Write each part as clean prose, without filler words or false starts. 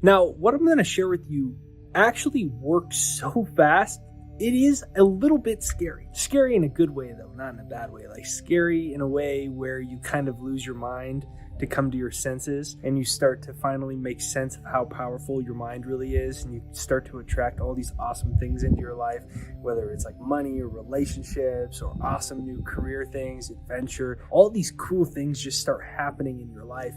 Now, what I'm going to share with you actually works so fast. It is a little bit scary. Scary in a good way, though, not in a bad way. Like scary in a way where you kind of lose your mind to come to your senses, and you start to finally make sense of how powerful your mind really is, and you start to attract all these awesome things into your life, whether it's like money or relationships or awesome new career things, adventure. All these cool things just start happening in your life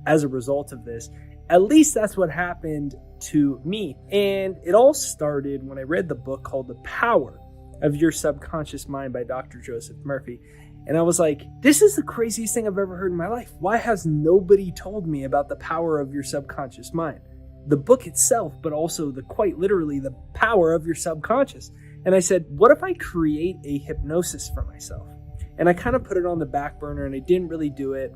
as a result of this. At least that's what happened to me. And it all started when I read the book called The Power of Your Subconscious Mind by Dr. Joseph Murphy. And I was like, this is the craziest thing I've ever heard in my life. Why has nobody told me about the power of your subconscious mind? The book itself, but also quite literally the power of your subconscious. And I said, what if I create a hypnosis for myself? And I kind of put it on the back burner and I didn't really do it.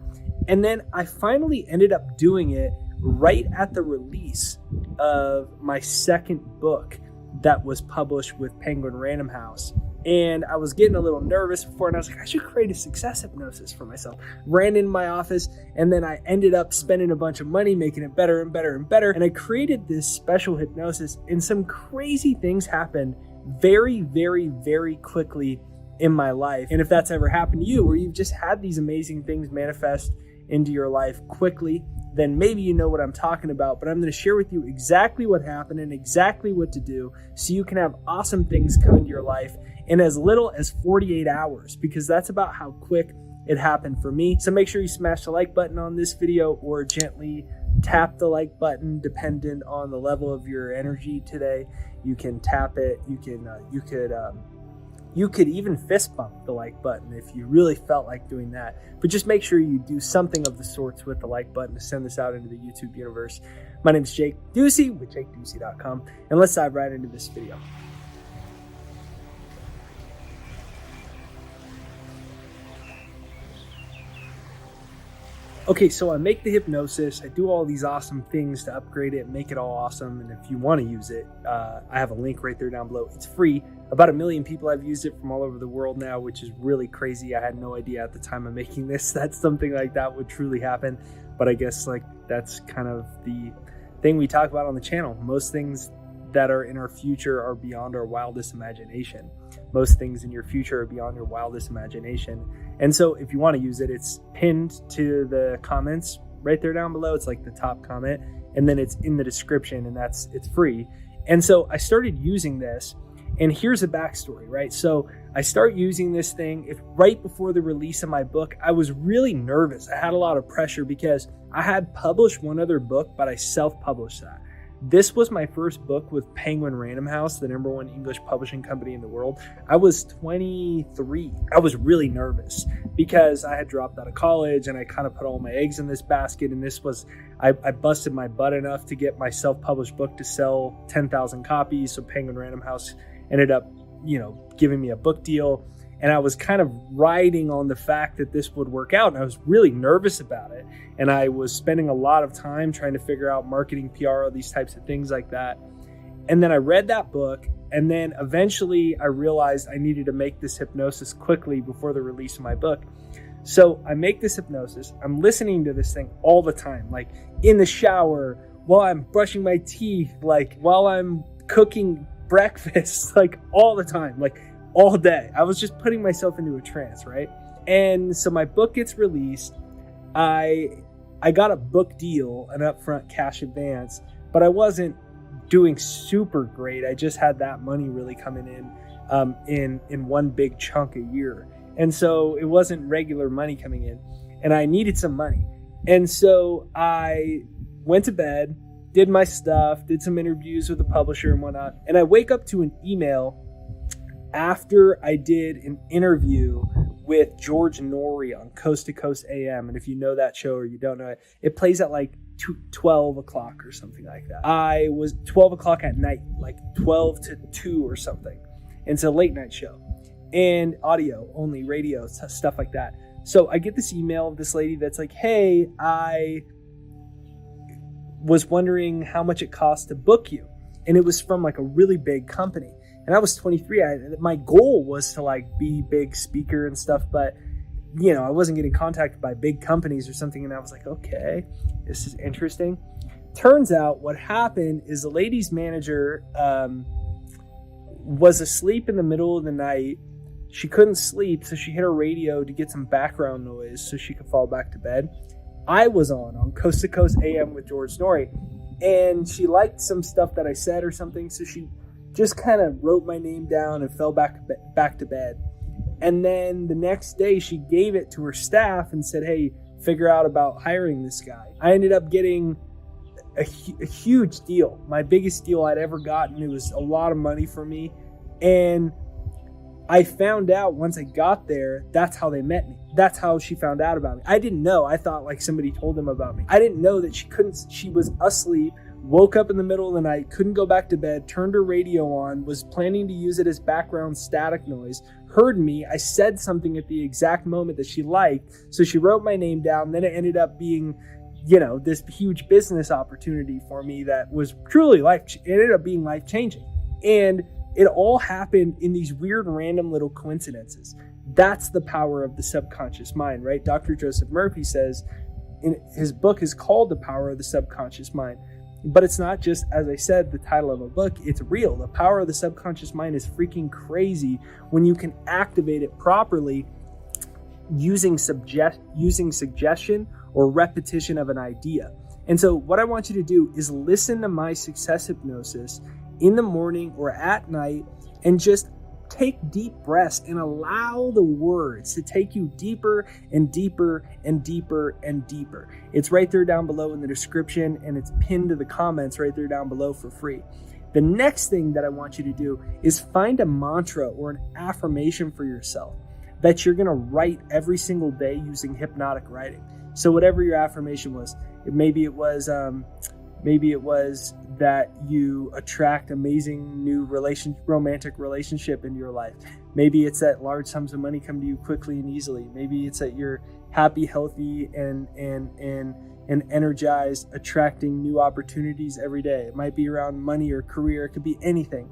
And then I finally ended up doing it right at the release of my second book that was published with Penguin Random House. And I was getting a little nervous before, and I was like, I should create a success hypnosis for myself. Ran in my office, and then I ended up spending a bunch of money, making it better and better and better. And I created this special hypnosis, and some crazy things happened very, very, very quickly in my life. And if that's ever happened to you, where you've just had these amazing things manifest into your life quickly, then maybe you know what I'm talking about. But I'm going to share with you exactly what happened and exactly what to do so you can have awesome things come into your life in as little as 48 hours, because that's about how quick it happened for me. So make sure you smash the like button on this video, or gently tap the like button dependent on the level of your energy today. You can tap it. You could even fist bump the like button if you really felt like doing that. But just make sure you do something of the sorts with the like button to send this out into the YouTube universe. My name is Jake Ducey with JakeDucey.com, and let's dive right into this video. Okay, so I make the hypnosis, I do all these awesome things to upgrade it, make it all awesome, and if you want to use it, I have a link right there down below. It's free. About 1 million people have used it from all over the world now, which is really crazy. I had no idea at the time of making this that something like that would truly happen, but I guess like that's kind of the thing we talk about on the channel. Most things that are in our future are beyond our wildest imagination. Most things in your future are beyond your wildest imagination. And so if you want to use it, it's pinned to the comments right there down below. It's like the top comment, and then it's in the description, and it's free. And so I started using this, and here's a backstory, right? So I start using this thing right before the release of my book. I was really nervous. I had a lot of pressure because I had published one other book, but I self-published that. This was my first book with Penguin Random House, the #1 English publishing company in the world. I was 23. I was really nervous because I had dropped out of college and I kind of put all my eggs in this basket. And I busted my butt enough to get my self-published book to sell 10,000 copies. So Penguin Random House ended up, giving me a book deal. And I was kind of riding on the fact that this would work out. And I was really nervous about it. And I was spending a lot of time trying to figure out marketing, PR, all these types of things like that. And then I read that book. And then eventually I realized I needed to make this hypnosis quickly before the release of my book. So I make this hypnosis. I'm listening to this thing all the time, like in the shower, while I'm brushing my teeth, like while I'm cooking breakfast, like all the time, like all day. I was just putting myself into a trance, right? And so my book gets released. I got a book deal, an upfront cash advance, but I wasn't doing super great. I just had that money really coming in one big chunk a year. And so it wasn't regular money coming in, and I needed some money. And so I went to bed, did my stuff, did some interviews with the publisher and whatnot. And I wake up to an email after I did an interview with George Norrie on Coast to Coast AM. And if you know that show or you don't know it, it plays at like 12 o'clock or something like that. I was 12 o'clock at night, like 12 to 2 or something. And it's a late night show and audio only, radio, stuff like that. So I get this email of this lady that's like, hey, I was wondering how much it costs to book you. And it was from like a really big company. And I was 23. My goal was to like be big speaker and stuff, but I wasn't getting contacted by big companies or something. And I was like, okay, this is interesting. Turns out what happened is the lady's manager was asleep in the middle of the night. She couldn't sleep, so she hit her radio to get some background noise so she could fall back to bed. I was on Coast to Coast AM with George Norrie, and she liked some stuff that I said or something, so she just kind of wrote my name down and fell back to bed. And then the next day she gave it to her staff and said, hey, figure out about hiring this guy. I ended up getting a huge deal, my biggest deal I'd ever gotten. It was a lot of money for me. And I found out once I got there, that's how they met me. That's how she found out about me. I didn't know. I thought like somebody told them about me. I didn't know that she was asleep, woke up in the middle of the night, couldn't go back to bed, turned her radio on, was planning to use it as background static noise, heard me. I said something at the exact moment that she liked. So she wrote my name down. Then it ended up being, this huge business opportunity for me that was truly it ended up being life-changing. And it all happened in these weird, random little coincidences. That's the power of the subconscious mind, right? Dr. Joseph Murphy says, in his book is called The Power of the Subconscious Mind. But it's not just, as I said, the title of a book. It's real. The power of the subconscious mind is freaking crazy when you can activate it properly using suggestion or repetition of an idea. And so what I want you to do is listen to my success hypnosis in the morning or at night and just take deep breaths and allow the words to take you deeper and deeper and deeper and deeper. It's right there down below in the description, and it's pinned to the comments right there down below for free. The next thing that I want you to do is find a mantra or an affirmation for yourself that you're going to write every single day using hypnotic writing. So whatever your affirmation was, maybe it was that you attract amazing new romantic relationship into your life. Maybe it's that large sums of money come to you quickly and easily. Maybe it's that you're happy, healthy, and energized, attracting new opportunities every day. It might be around money or career. It could be anything.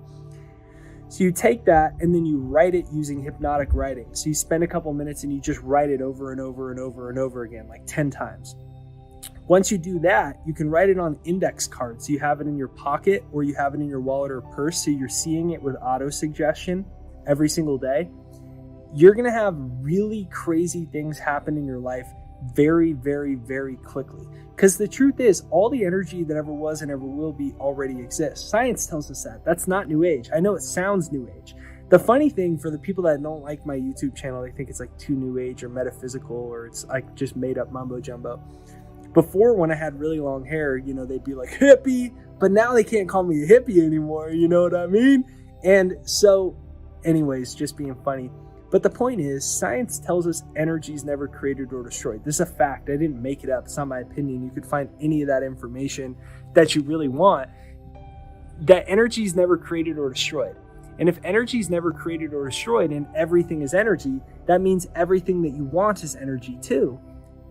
So you take that and then you write it using hypnotic writing. So you spend a couple minutes and you just write it over and over and over and over again, like 10 times. Once you do that, you can write it on index cards. So you have it in your pocket or you have it in your wallet or purse. So you're seeing it with auto suggestion every single day. You're going to have really crazy things happen in your life very, very, very quickly. Because the truth is, all the energy that ever was and ever will be already exists. Science tells us that. That's not new age. I know it sounds new age. The funny thing for the people that don't like my YouTube channel, they think it's like too new age or metaphysical, or it's like just made up mumbo jumbo. Before, when I had really long hair, they'd be like hippie, but now they can't call me a hippie anymore. You know what I mean? And so anyways, just being funny. But the point is, science tells us energy is never created or destroyed. This is a fact. I didn't make it up. It's not my opinion. You could find any of that information that you really want. That energy is never created or destroyed. And if energy is never created or destroyed and everything is energy, that means everything that you want is energy too.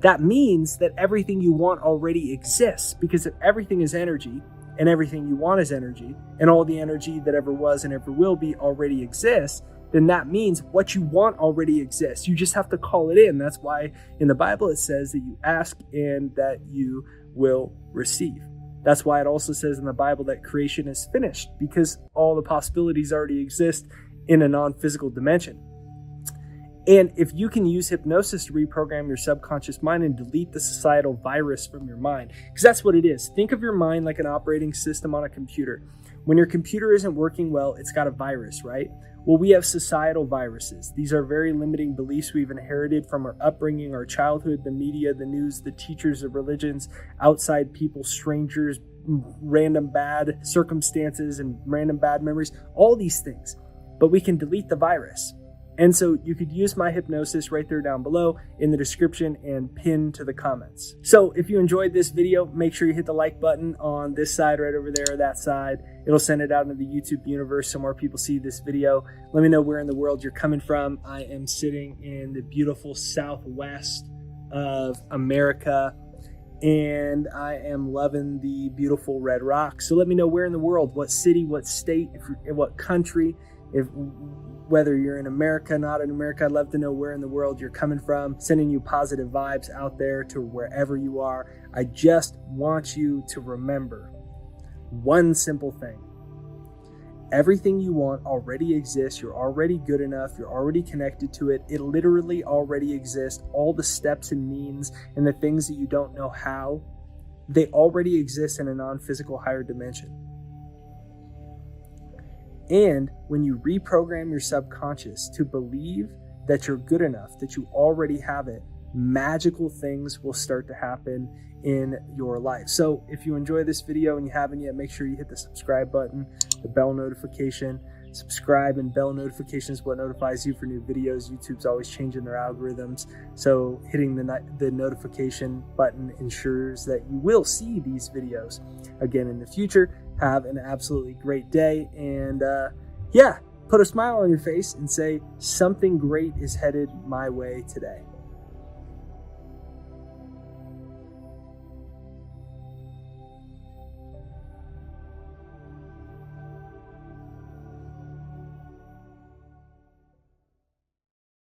That means that everything you want already exists, because if everything is energy and everything you want is energy and all the energy that ever was and ever will be already exists, then that means what you want already exists. You just have to call it in. That's why in the Bible it says that you ask and that you will receive. That's why it also says in the Bible that creation is finished, because all the possibilities already exist in a non-physical dimension. And if you can use hypnosis to reprogram your subconscious mind and delete the societal virus from your mind, because that's what it is. Think of your mind like an operating system on a computer. When your computer isn't working well, it's got a virus, right? Well, we have societal viruses. These are very limiting beliefs we've inherited from our upbringing, our childhood, the media, the news, the teachers of religions, outside people, strangers, random bad circumstances and random bad memories, all these things. But we can delete the virus. And so you could use my hypnosis right there down below in the description and pin to the comments. So if you enjoyed this video, make sure you hit the like button on this side right over there or that side. It'll send it out into the YouTube universe so more people see this video. Let me know where in the world you're coming from. I am sitting in the beautiful southwest of America, and I am loving the beautiful red rocks. So let me know where in the world, what city, what state, what country, whether you're in America, not in America. I'd love to know where in the world you're coming from. Sending you positive vibes out there to wherever you are. I just want you to remember one simple thing. Everything you want already exists. You're already good enough. You're already connected to it. It literally already exists. All the steps and means and the things that you don't know how, they already exist in a non-physical higher dimension. And when you reprogram your subconscious to believe that you're good enough, that you already have it, magical things will start to happen in your life. So if you enjoy this video and you haven't yet, make sure you hit the subscribe button, the bell notification. Subscribe and bell notification is what notifies you for new videos. YouTube's always changing their algorithms, so hitting the notification button ensures that you will see these videos again in the future. Have an absolutely great day, and put a smile on your face and say something great is headed my way today.